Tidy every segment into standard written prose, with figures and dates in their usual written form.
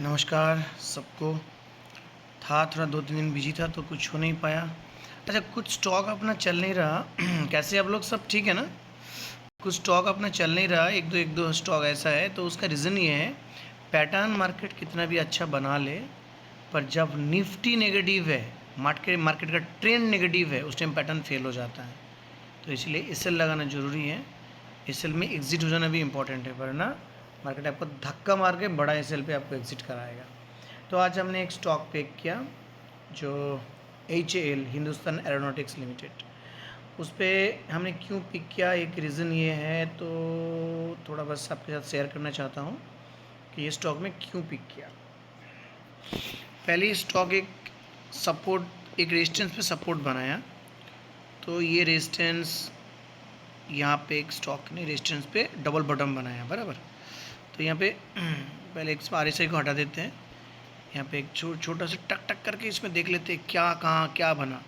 नमस्कार सबको। था थोड़ा 2-3 दिन बिजी था तो कुछ हो नहीं पाया। अच्छा, कुछ स्टॉक अपना चल नहीं रहा। कैसे आप लोग, सब ठीक है ना? कुछ स्टॉक अपना चल नहीं रहा, एक दो स्टॉक ऐसा है, तो उसका रीज़न ये है, पैटर्न मार्केट कितना भी अच्छा बना ले, पर जब निफ्टी नेगेटिव है, मार्केट मार्केट का ट्रेंड नेगेटिव है, उस टाइम पैटर्न फेल हो जाता है। तो इसलिए एसएल लगाना ज़रूरी है। एसएल में एग्जिट हो जाना भी इम्पोर्टेंट है, वरना मार्केट आपको धक्का मार के बड़ा एसएल पे आपको एग्जिट कराएगा। तो आज हमने एक स्टॉक पिक किया जो HAL, हिंदुस्तान एरोनॉटिक्स लिमिटेड। उस पर हमने क्यों पिक किया, एक रीज़न ये है, तो थोड़ा बस आपके साथ शेयर करना चाहता हूँ कि ये स्टॉक में क्यों पिक किया। पहले स्टॉक एक सपोर्ट, एक रेजिस्टेंस पे सपोर्ट बनाया, तो ये रेजिस्टेंस यहाँ पे एक स्टॉक ने रेजिस्टेंस पे डबल बॉटम बनाया बराबर। तो यहाँ पे पहले एक RSI को हटा देते हैं। यहाँ पे एक छोटा सा टक टक करके इसमें देख लेते हैं क्या कहाँ क्या बना।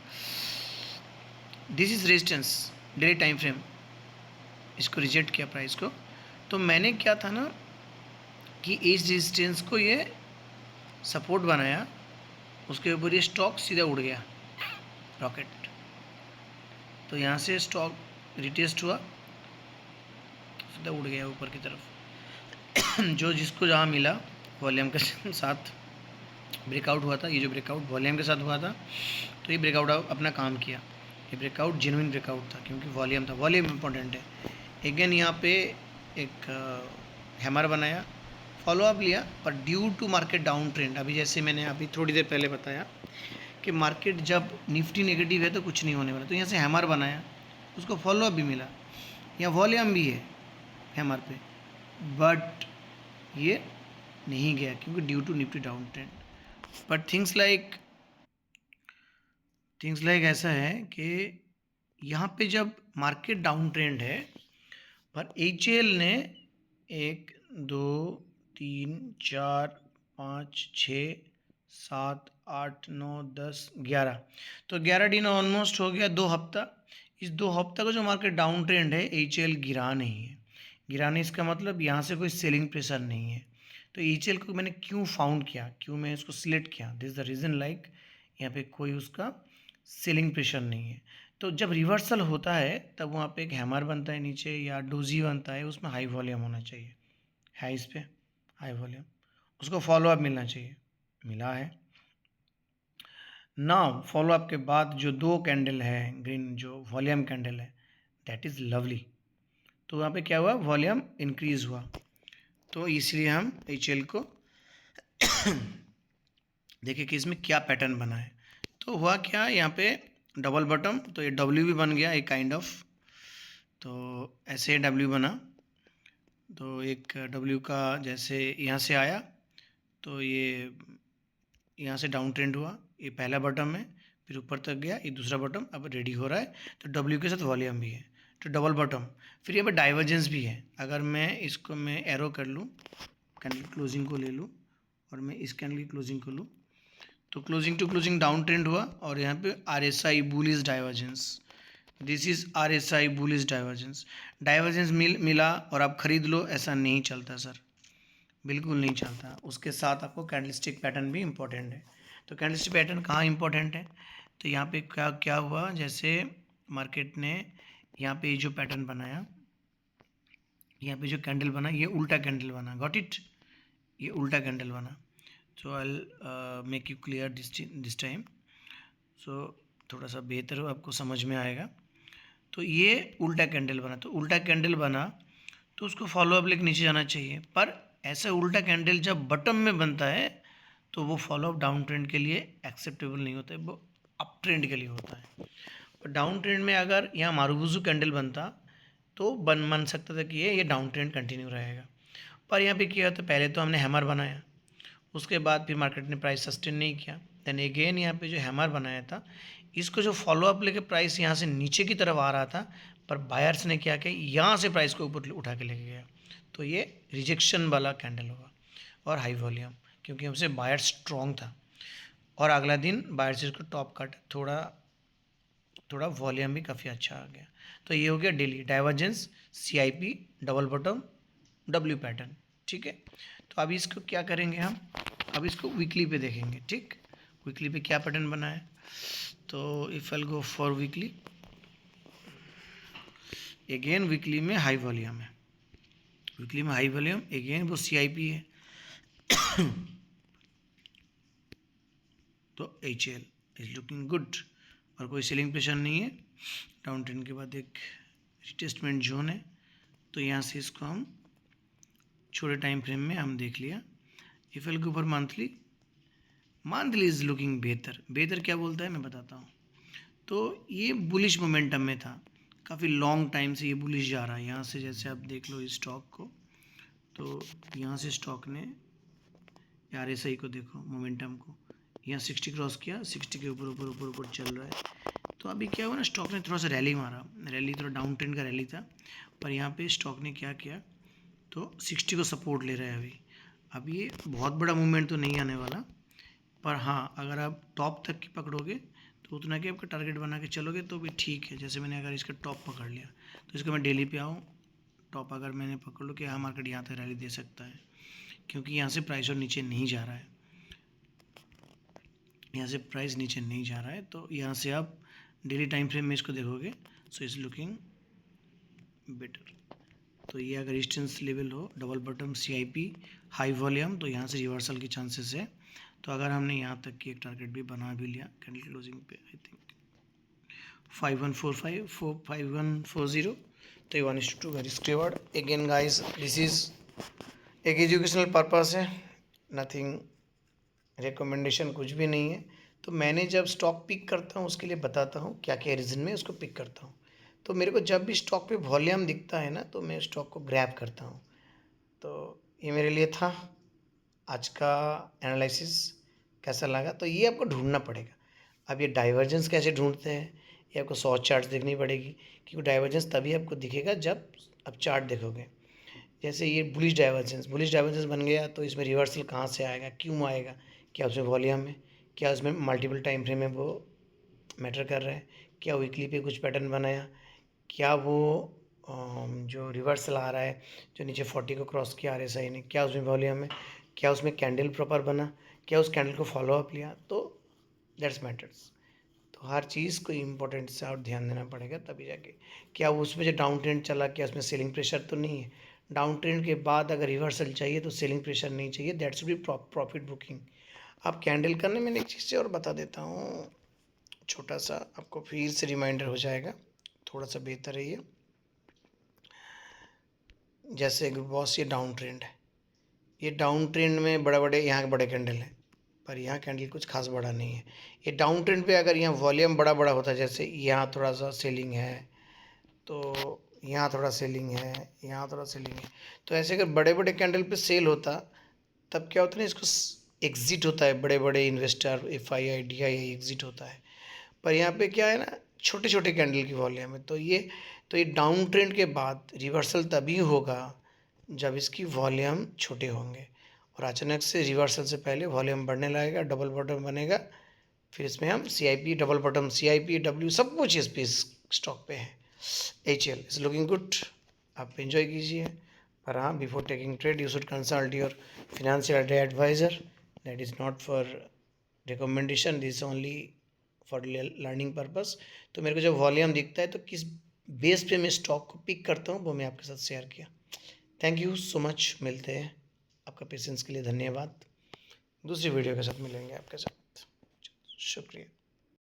This is resistance, daily time frame. इसको रिजेक्ट किया प्राइस को। तो मैंने क्या था ना कि इस रेजिस्टेंस को ये सपोर्ट बनाया, उसके ऊपर ये स्टॉक सीधा उड़ गया रॉकेट। तो यहाँ से स्टॉक रिटेस्ट हुआ, सीधा उड़ गया ऊपर की तरफ। जो जिसको जहाँ मिला वॉल्यूम के साथ ब्रेकआउट हुआ था। ये जो ब्रेकआउट वॉल्यूम के साथ हुआ था, तो ये ब्रेकआउट अपना काम किया। ये ब्रेकआउट जेन्युइन ब्रेकआउट था क्योंकि वॉल्यूम था, वॉल्यूम इंपॉर्टेंट है। अगेन यहाँ पे एक हैमर बनाया, फॉलो अप लिया, पर due to market down trend, अभी जैसे मैंने अभी थोड़ी देर पहले बताया कि मार्केट जब निफ्टी नेगेटिव है तो कुछ नहीं होने वाला, तो यहाँ से हैमर बनाया, उसको फॉलो अप भी मिला, यहाँ वॉल्यूम भी है हैमर पे, बट ये नहीं गया क्योंकि due to Nifty down trend. But things like ऐसा है कि यहाँ पे जब मार्केट डाउन ट्रेंड है, पर HAL ने 1 2 3 4 5 6 7 8 9 10 11, तो 11 दिन ऑलमोस्ट हो गया, 2 हफ्ता। इस 2 हफ्ता का जो मार्केट डाउन ट्रेंड है, HAL गिरा नहीं है। गिरा नहीं इसका मतलब यहाँ से कोई सेलिंग प्रेशर नहीं है। तो HAL को मैंने क्यों फाउंड किया, क्यों मैं इसको सिलेक्ट किया, दिस द रीज़न, लाइक यहाँ पे कोई उसका सेलिंग प्रेशर नहीं है। तो जब रिवर्सल होता है तब वहाँ पे एक हैमर बनता है नीचे या डोजी बनता है, उसमें हाई वॉल्यूम होना चाहिए, है इस पे हाई वॉल्यूम, उसको फॉलो अप मिलना चाहिए, मिला है ना। फॉलो अप के बाद जो 2 कैंडल है ग्रीन, जो वॉल्यूम कैंडल है, दैट इज़ लवली। तो वहाँ पे क्या हुआ, वॉल्यूम इंक्रीज हुआ, तो इसलिए हम HAL को देखिए कि इसमें क्या पैटर्न बना है। तो हुआ क्या, यहाँ पे डबल बॉटम, तो ये W भी बन गया एक काइंड ऑफ। तो ऐसे W बना, तो एक W का जैसे यहाँ से आया, तो ये यहाँ से डाउन ट्रेंड हुआ, ये पहला बॉटम है, फिर ऊपर तक गया, ये दूसरा बॉटम अब रेडी हो रहा है। तो W के साथ वॉल्यूम भी है, तो डबल बॉटम। फिर यहाँ पे डाइवर्जेंस भी है। अगर मैं इसको मैं एरो कर लूँ, कैंडल क्लोजिंग को ले लूँ और मैं इस कैंडल की क्लोजिंग को लूँ, तो closing to closing down trend हुआ, और यहाँ पे RSI bullish divergence, this is RSI bullish divergence. Divergence मिला और आप खरीद लो, ऐसा नहीं चलता सर, बिल्कुल नहीं चलता। उसके साथ आपको कैंडलस्टिक पैटर्न भी इम्पोर्टेंट है। तो कैंडलस्टिक पैटर्न कहाँ इम्पोर्टेंट है, तो यहाँ पे क्या क्या हुआ, जैसे मार्केट ने यहाँ पे जो पैटर्न बनाया, यहाँ पे जो कैंडल बना, ये उल्टा कैंडल बना, गॉट इट, ये उल्टा कैंडल बना। So I make you clear this time, so थोड़ा सा बेहतर आपको समझ में आएगा। तो ये उल्टा कैंडल बना, तो उल्टा कैंडल बना तो उसको फॉलो अप लेके नीचे जाना चाहिए, पर ऐसा उल्टा कैंडल जब बटम में बनता है तो वो फॉलो अप डाउन ट्रेंड के लिए एक्सेप्टेबल नहीं होता है, वो अप ट्रेंड के लिए होता है। और डाउन ट्रेंड में अगर यहाँ मारुबुजू कैंडल बनता तो बन सकता था कि ये डाउन ट्रेंड कंटिन्यू रहेगा, पर यहाँ पे क्या होता, पहले तो हमने हैमर बनाया, उसके बाद फिर मार्केट ने प्राइस सस्टेन नहीं किया, देन अगेन यहाँ पे जो हैमर बनाया था, इसको जो फॉलो अप लेके प्राइस यहाँ से नीचे की तरफ आ रहा था, पर बायर्स ने क्या किया, यहाँ से प्राइस को ऊपर उठा के लेके गया, तो ये रिजेक्शन वाला कैंडल होगा और हाई वॉल्यूम, क्योंकि हमसे बायर स्ट्रॉन्ग था। और अगला दिन बायर्स इसको टॉप कट, थोड़ा थोड़ा वॉल्यूम भी काफ़ी अच्छा आ गया। तो ये हो गया daily divergence, CIP, double bottom, W pattern, ठीक है। तो अभी इसको क्या करेंगे हम, अब इसको वीकली पे देखेंगे, ठीक। वीकली पे क्या पैटर्न बना है, तो if I go for weekly, again weekly में हाई वॉल्यूम है, वीकली में हाई वॉल्यूम, अगेन वो CIP है, तो HL इज लुकिंग गुड, और कोई सेलिंग प्रेशर नहीं है। डाउन ट्रेंड के बाद एक रिटेस्टमेंट जोन है, तो यहाँ से इसको हम छोटे टाइम फ्रेम में हम देख लिया। इफ एल के ऊपर मंथली, मंथली इज लुकिंग बेहतर, बेहतर क्या बोलता है मैं बताता हूँ। तो ये बुलिश मोमेंटम में था, काफ़ी लॉन्ग टाइम से ये बुलिश जा रहा है। यहाँ से जैसे आप देख लो इस स्टॉक को, तो यहाँ से स्टॉक ने RSI को देखो, मोमेंटम को, यहाँ 60 क्रॉस किया, 60 के ऊपर ऊपर ऊपर ऊपर चल रहा है। तो अभी क्या हुआ ना, स्टॉक ने थोड़ा सा रैली मारा, रैली थोड़ा डाउन ट्रेंड का रैली था, पर यहाँ पे स्टॉक ने क्या किया, तो 60 को सपोर्ट ले रहा है अभी। अब ये बहुत बड़ा मूवमेंट तो नहीं आने वाला, पर हाँ अगर आप टॉप तक की पकड़ोगे तो उतना कि आपका टारगेट बना के चलोगे तो भी ठीक है। जैसे मैंने अगर इसका टॉप पकड़ लिया, तो इसका मैं डेली पे आऊँ, टॉप अगर मैंने पकड़ लो कि हाँ मार्केट यहाँ तक रैली दे सकता है, क्योंकि यहाँ से प्राइस और नीचे नहीं जा रहा है, यहाँ से प्राइस नीचे नहीं जा रहा है। तो यहाँ से आप डेली टाइम फ्रेम में इसको देखोगे, सो इज़ लुकिंग बेटर। तो ये अगर रेजिस्टेंस लेवल हो, double bottom CIP high volume, तो यहाँ से रिवर्सल के चांसेस है। तो अगर हमने यहाँ तक की एक टारगेट भी बना भी लिया कैंडल क्लोजिंग पे, आई थिंक 5145 5140, तो 1:2 का risk reward. Again guys this is एक एजुकेशनल पर्पस है, नथिंग रिकमेंडेशन कुछ भी नहीं है। तो मैंने जब स्टॉक पिक करता हूँ उसके लिए बताता हूँ क्या क्या रीज़न में उसको पिक करता हूँ। तो मेरे को जब भी स्टॉक पे वॉल्यूम दिखता है ना, तो मैं स्टॉक को ग्रैब करता हूँ। तो ये मेरे लिए था आज का एनालिसिस। कैसा लगा, तो ये आपको ढूंढना पड़ेगा। अब ये डाइवर्जेंस कैसे ढूंढते हैं, ये आपको 100 चार्ट्स देखनी पड़ेगी, क्योंकि डाइवर्जेंस तभी आपको दिखेगा जब आप चार्ट देखोगे। जैसे ये बुलिश डाइवर्जेंस बन गया, तो इसमें रिवर्सल कहाँ से आएगा, क्यों आएगा, क्या उसमें वॉल्यूम है, क्या उसमें मल्टीपल टाइम फ्रेम में वो मैटर कर रहा है, क्या वीकली पे कुछ पैटर्न बनाया, क्या वो जो रिवर्सल आ रहा है जो नीचे 40 को क्रॉस किया RSI ने, क्या उसमें वॉल्यूम है, क्या उसमें कैंडल प्रॉपर बना, क्या उस कैंडल को फॉलो अप लिया, तो दैट्स मैटर्स। तो हर चीज़ को इम्पोर्टेंट से और ध्यान देना पड़ेगा, तभी जाके क्या वो उसमें जो डाउन ट्रेंड चला, क्या उसमें सेलिंग प्रेशर तो नहीं है। डाउन ट्रेंड के बाद अगर रिवर्सल चाहिए तो सेलिंग प्रेशर नहीं चाहिए, that should be profit booking. आप कैंडल करने में एक चीज़ से और बता देता हूँ, छोटा सा आपको फिर से रिमाइंडर हो जाएगा, थोड़ा सा बेहतर है ये। जैसे बॉस ये डाउन ट्रेंड है, ये डाउन ट्रेंड में बड़े बड़े यहाँ के बड़े कैंडल हैं, पर यहाँ कैंडल कुछ खास बड़ा नहीं है। ये डाउन ट्रेंड पे अगर यहाँ वॉल्यूम बड़ा बड़ा होता है, जैसे यहाँ थोड़ा सा सेलिंग है, तो यहाँ थोड़ा सेलिंग है, यहाँ थोड़ा सेलिंग है, तो ऐसे अगर बड़े बड़े कैंडल पे सेल होता, तब क्या होता है ना, इसको एग्जिट होता है, बड़े बड़े इन्वेस्टर FII DII एग्जिट होता है। पर यहाँ पे क्या है ना, छोटे छोटे कैंडल की वॉल्यूम है, तो ये डाउन ट्रेंड के बाद रिवर्सल तभी होगा जब इसकी वॉल्यूम छोटे होंगे, और अचानक से रिवर्सल से पहले वॉल्यूम बढ़ने लगेगा, डबल बॉटम बनेगा, फिर इसमें हम CIP double bottom CIP W सब कुछ इस पे स्टॉक पे है। HL इज लुकिंग गुड, आप एंजॉय कीजिए। पर हाँ, before taking trade you should consult your financial adviser, that is not for recommendation, this only for learning purpose. तो मेरे को जब वॉल्यूम दिखता है तो किस बेस पे मैं स्टॉक को पिक करता हूँ वो मैं आपके साथ शेयर किया। थैंक यू सो मच, मिलते हैं, आपका पेशेंस के लिए धन्यवाद। दूसरी वीडियो के साथ मिलेंगे आपके साथ, शुक्रिया।